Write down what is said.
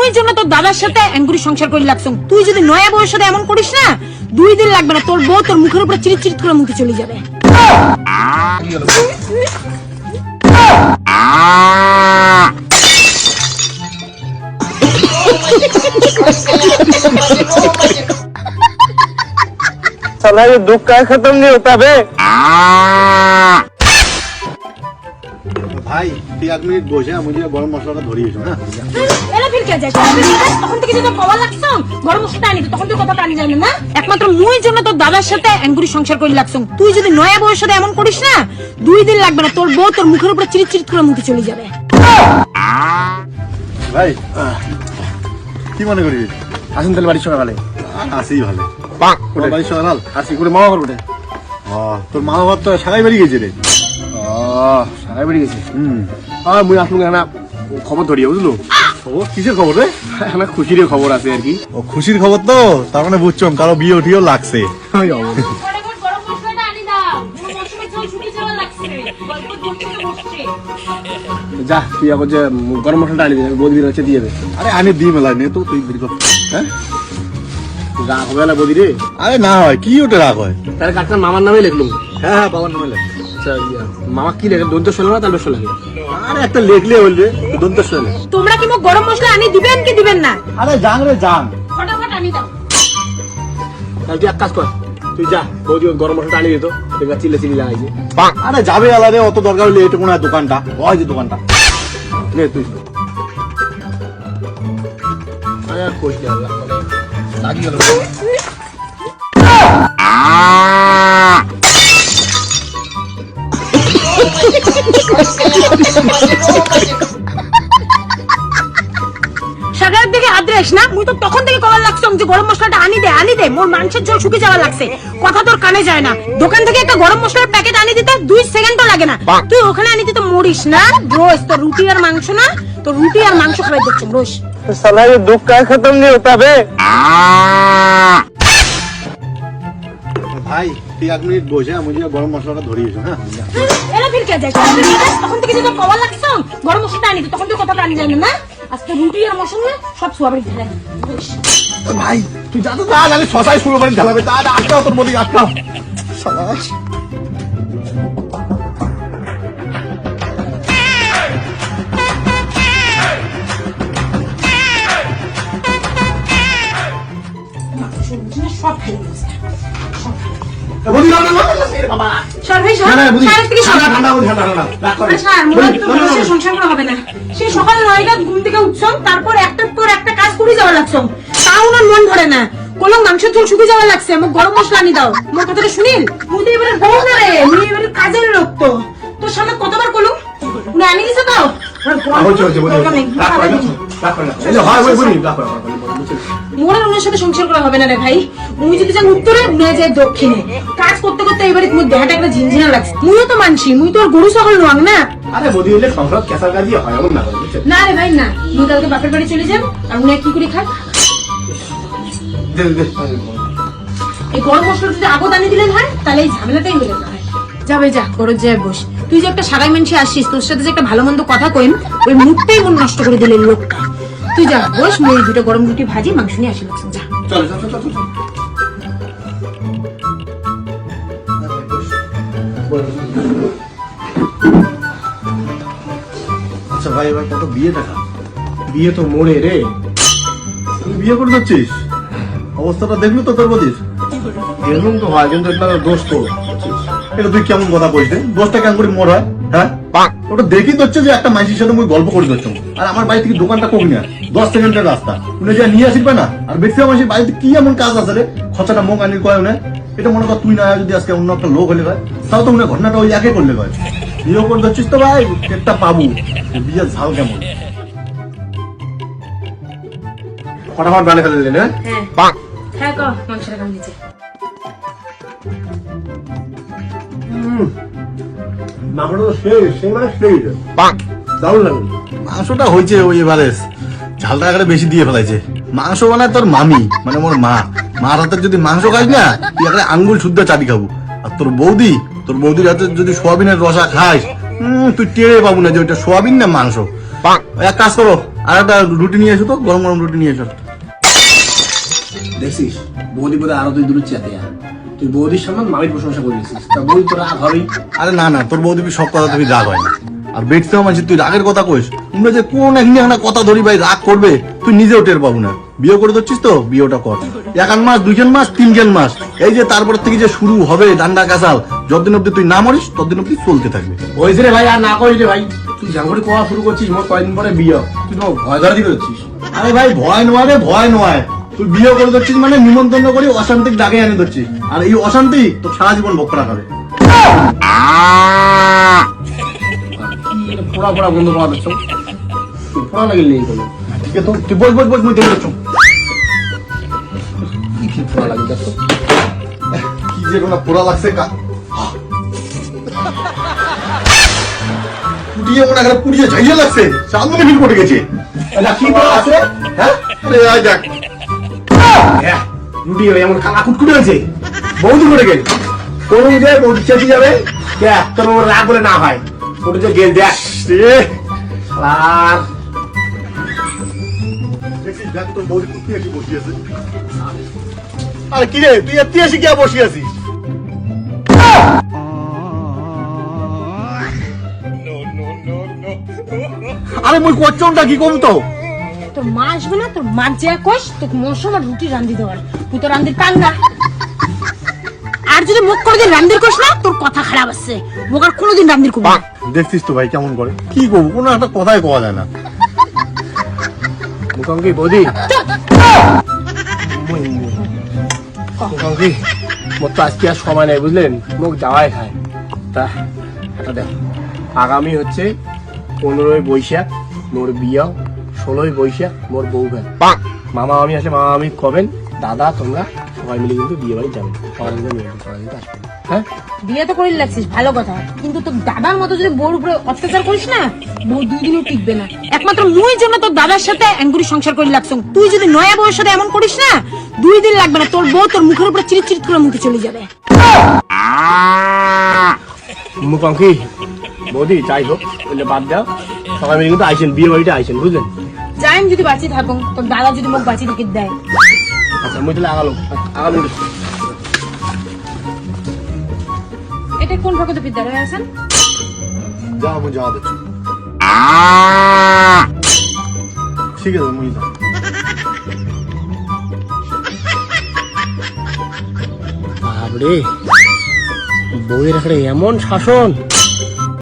মুই জন্য তোর দাদার সাথে এঙ্গুরি সংসার করে লাগছং। তুই যদি নয়া বউয়ের সাথে এমন করিস না, 2 দিন লাগবে না, তোর বউ তোর মুখের উপরে চিরিট চিরিট করে মুখে চলে যাবে। साला ये दुख का खत्म नहीं होता बे। ভাই তুই 1 মিনিট বসে মুঝে গরম মশলাটা ধরিয়েছো না। এলা ফির কে যায়? তখন থেকে যদি কওয়া লাগছং গরম মশলা আনি, তখন তুই কথা টানি যাবে না। একমাত্র মুই জন্য তোর দাদার সাথে এঙ্গুরি সংসার করে লাগছং। তুই যদি নয়া বউয়ের সাথে এমন করিস না, 2 দিন লাগবে না, তোর বউ তোর মুখের উপরে চিরিট চিরিট করে মুখে চলে যাবে। ভাই কি মনে করিস? আসুন তাহলে বাড়ির সকালে। আসি ভালো। ওটা বাড়ির সকাল আসি করে মামা করবে। তোর মা বাবা তো সারাই বেরিয়ে গেছে রে। সারাই বেরিয়ে গেছে। মুই আসলুম না খবর ধরিয়ে বুঝলো। খবর কিসের খবর রে? একটা খুশির খবর আছে আর কি। ও খুশির খবর তো, তার মানে বুঝছো কারো বিয়ে উঠিও লাগছে। গরম মশলাটা আনি দাও, মশলা ঝোল ছুটি যাওয়া লাগছে, গল্প করতে বসছে। যা তুই এখন যে গরম মশলাটা আনি দে, বৌদির হচ্ছে দিয়ে দে। আরে আনি দি মেলা নে তো তুই বের কর। হ্যাঁ রাগ হবে না বৌদি রে? আরে না হয় কি ওটা রাগ হয়? তাহলে কাটটা মামার নামে লিখলুম। হ্যাঁ বাবার নামে লেখ। আচ্ছা মামা কি লেখে? দন্ত শোনা না তার বেশ লাগে। আরে একটা লেখলে বলবে দন্ত শুনে। তোমরা কি মোক গরম মশলা আনি দিবেন কি দিবেন না? আরে জান রে জান। ফটাফট আনি দাও। তাহলে তুই এক কাজ কর, তুই যা বৌদি গরম মশলাটা আনি দিত, দেখবা চিল্লে চিল্লি লাগাইছে। আরে যাবে আলাদা, অত দরকার হলে এটা কোন দোকানটা ওই যে দোকানটা নে তুই। আরে কইস না লাগি গেল। সাগরের দিকে আদ্রেস না, মুই তো তখন থেকে কওয়ার লাগছং যে গরম মশলাটা আনি দে, মোর মাংসের ঝোল শুকিয়ে যাওয়া লাগছে। কথা তোর কানে যায় না। দোকান থেকে একটা গরম মশলার প্যাকেট আনি দিতে 2 সেকেন্ডও লাগে না। তুই ওখানে আনি দিতে মরিস না। রোজ তো রুটি আর মাংস না, তো রুটি আর মাংস খাওয়াই দিচ্ছ রোজ। साला ये दुख का खत्म नहीं होता बे। ভাই তুই 1 মিনিট বসে মুঝে গরম মশলাটা ধরিয়েছো। হ্যাঁ এলা ফির কে যায়? তখন থেকে যদি কওয়ার লাগছং গরম মশলাটা আনি, তখন তুই কথা টানি যাবে না। আজকে রুটি আর মশলা সব সোয়াবিন ঢেলে দিস। ভাই তুই যা তো যা, আমি শশাই শুরু করে ঢালাবে। তা আটকাও তোর মধ্যে আটকাও। সব খেয়ে দিস। বলি না না না বাবা। সর ভাই সর। না বুঝি সারা থেকে সর। ঠান্ডা বলি ঠান্ডা রাগ করে। স্যার মোর তো মানুষের সংসার করা হবে না। সেই সকাল 9টায় ঘুম থেকে উঠছং, তারপর একটার পর একটা কাজ করে যাওয়া লাগছং, তাও না মন ভরে না। কলম মাংসের ঝোল শুকিয়ে যাওয়া লাগছে, মোক গরম মশলা আনি দাও। মোর কথাটা শুনিল? মুই তো এবারে বউ না রে, মুই এবারে কাজের লোক। তো তোর সামনে কতবার কলম উনি আনি দিছে তো। হচ্ছে বলি রাগ করে না রাগ করে না। এই যে হয় বলি বলি রাগ করে না। মোর আর ওনার সাথে সংসার করা হবে না রে ভাই। মুই যদি যান উত্তরে, উনি যায় দক্ষিণে। কাজ করতে করতে এবারে মোর দেহটা একটা ঝিনঝিনা লাগছে। মুইও তো মানছি, মুই তো আর গরু ছাগল নোয়াং না। আরে বলি হলে সংসার কেসার কাজই হয় এমন না বুঝছেন? না রে ভাই না, মুই কালকে বাপের বাড়ি চলে যান, আর উনি কি করে খাক? দে দে এই গরম মশলা যদি আগত আনি দিলেন হয়, তাহলে এই ঝামেলাটাই হয়ে যেত। যাবে যা ঘরে যায় বস। তুই যে একটা সারাই মানুষে আসিস, তোর সাথে যে একটা ভালো মন্দ কথা কইম, ওই মুখটাই মন নষ্ট করে দিলেন লোকটা। তুই যা বস, মই 2টা গরম রুটি ভাজি মাংস নিয়ে আসি লাগছে। যা চল চল চল চল। আচ্ছা ভাই এবার কত বিয়ে দেখা? বিয়ে তো মোড়ে রে। তুই বিয়ে করে যাচ্ছিস? অবস্থাটা দেখলি তো তোর বলিস? এরকম তো হয়, কিন্তু এটা দোষ তো। এটা তুই কেমন কথা বলিস রে? দোষটা কেমন করে মোর হয়? হ্যাঁ ওটা দেখি তো হচ্ছে যে একটা মানুষের সাথে মুই গল্প করে যাচ্ছ, আর আমার বাড়ি থেকে দোকানটা কোক না 10 সেকেন্ডের রাস্তা। উনি যা নিয়ে আসিবে না, আর বেশি মানুষের বাড়িতে কি এমন কাজ আছে রে? খরচাটা মুখ আনি কয় না। এটা মনে কর তুই না যদি আজকে অন্য একটা লোক হলে হয়, তাও তো উনি ঘটনাটা ওই একে করলে হয়। বিয়ে করে যাচ্ছিস তো ভাই, একটা পাবো। বিয়ের ঝাল কেমন? ফটাফট বানিয়ে ফেললেন। হ্যাঁ হ্যাঁ কো মাংসটা কাম দিছে। মাংসটা তো সেই মানে সেই দারুণ লাগলো। মাংসটা হয়েছে ওই এবারে ঝালটা একেবারে বেশি দিয়ে ফেলাইছে। মাংস বানায় তোর মামি, মানে মোর মার হাতের যদি মাংস খাস না, তুই একেবারে আঙ্গুল শুদ্ধ চাটি খাবো। আর তোর বৌদির হাতে যদি সোয়াবিনের রসা খাস, তুই টেরে পাবো না যে ওইটা সোয়াবিন না মাংস। এক কাজ করো, আর একটা রুটি নিয়ে এসো তো, গরম গরম রুটি নিয়ে এসো। দেখছিস বৌদি বোধহয় আরো তুই দূরে চেতে তুই বৌদির সামনে মামির প্রশংসা করে দিছিস তা বৌদি তোর রাগ হবেই। আরে না না, তোর বৌদি সব কথা তুমি রাগ হয় না। আর বেটতে মাঝে তুই রাগের কথা কইস, তোমরা যে কোন একটা কথা ধরি ভাই রাগ করবে তুই নিজেও টের পাবো না। বিয়ে করে দিচ্ছিস তো বিয়েটা কর, 1 মাস 2 মাস 3 মাস, এই যে তারপর থেকে যে শুরু হবে ডান্ডা কাসাল, যতদিন অব্দি তুই না মরিস ততদিন অব্দি চলতে থাকবে। হয়েছে রে ভাই, আর না করিস রে ভাই, তুই ঝাঙ্গুড়ি কোয়া শুরু করছিস, মোট কয়দিন পরে বিয়ে, তুই তো ভয় ধরা দিকে হচ্ছিস। আরে ভাই ভয় নয় রে, ভয় নয়। তুই বিয়ে করে দিচ্ছিস মানে নিমন্ত্রণ করে অশান্তিক ডাকে এনে দিচ্ছিস, আর এই অশান্তি তোর সারা জীবন ভোগ করা হবে। ফোড়া ফোড়া বন্ধ করা দিচ্ছ, তুই ফোড়া লাগিল নেই কোনো, ঠিক আছে তুই বস বস বস, মুই দেখে যাচ্ছ কি ফোড়া লাগিয়ে যাচ্ছ, কি যে কোনো পোড়া লাগছে পুড়িয়ে মনে করে পুড়িয়ে ঝাইয়ে লাগছে, চাঁদনি ফিল পড়ে গেছে। কি ফোড়া আছে? হ্যাঁ আরে আয় দেখ রুটি এমন কালা কুটকুটে হয়েছে, বৌদি করে গেল কোন যায় বৌদি চেঁচে যাবে, দেখ তোর রাগ বলে না হয় ওটা যে গেল দেখ আর দেখ তোর বৌদি কুটিয়ে কি বসে আছে। আরে কি রে তুই এত এসে কি বসে আছিস? আরে মুই কোচনটা কি কম তো, তোর মা আসবে না, তোর মা যে কইস তোকে মৌসুম আর রুটি রান্ধি দেওয়ার, তুই তো রান্ধির পাঙ্গা। আর যদি মুখ করে দিয়ে রান্ধির কইস না, তোর কথা খারাপ আছে, মুখ আর কোনোদিন রান্ধির করবি না। দেখছিস তো ভাই কেমন করে, কি করবো কোনো একটা কথাই কওয়া যায় না। মুখাঙ্কি বৌদি মুখাঙ্কি মোর তো আজকে আর সময় নেই বুঝলেন, মুখ যাওয়াই খায়। তা এটা দেখ, আগামী হচ্ছে 15ই বৈশাখ মোর বিয়া, 16ই বৈশাখ মোর বউ ভেন, মামা মামি আসে, মামা মামি কবেন, দাদা তোমরা সবাই মিলে কিন্তু বিয়ে বাড়ি যাবেন, সবাই মিলে মেয়ে সবাই কিন্তু আসবেন। হ্যাঁ বিয়ে তো করে লাগছিস ভালো কথা, কিন্তু তোর দাদার মতো যদি বউর উপরে অত্যাচার করিস না, বউ 2 দিনও টিকবে না। একমাত্র মুই জন্য তোর দাদার সাথে এঙ্গুরি সংসার করে লাগছ, তুই যদি নয়া বউয়ের সাথে এমন করিস না, 2 দিন লাগবে না, তোর বউ তোর মুখের উপরে চিরিট চিরিট করে মুখে চলে যাবে। মুখাঙ্কি বৌদি যাই হোক বললে বাদ দাও, সবাই মিলে কিন্তু আইসেন বিয়ে বাড়িটা আইসেন বুঝলেন। যাই আমি যদি বাঁচিয়ে থাকুন, তোর দাদা যদি মুখ বাঁচিয়ে টিকিট দেয়। আচ্ছা মুই তাহলে আগালো এটা কোন ভগত বিদ্যালয়ে আছেন? যা মুই যাওয়া দিচ্ছি, ঠিক আছে মুই যা। বাবরে বউয়ের একটা এমন শাসন,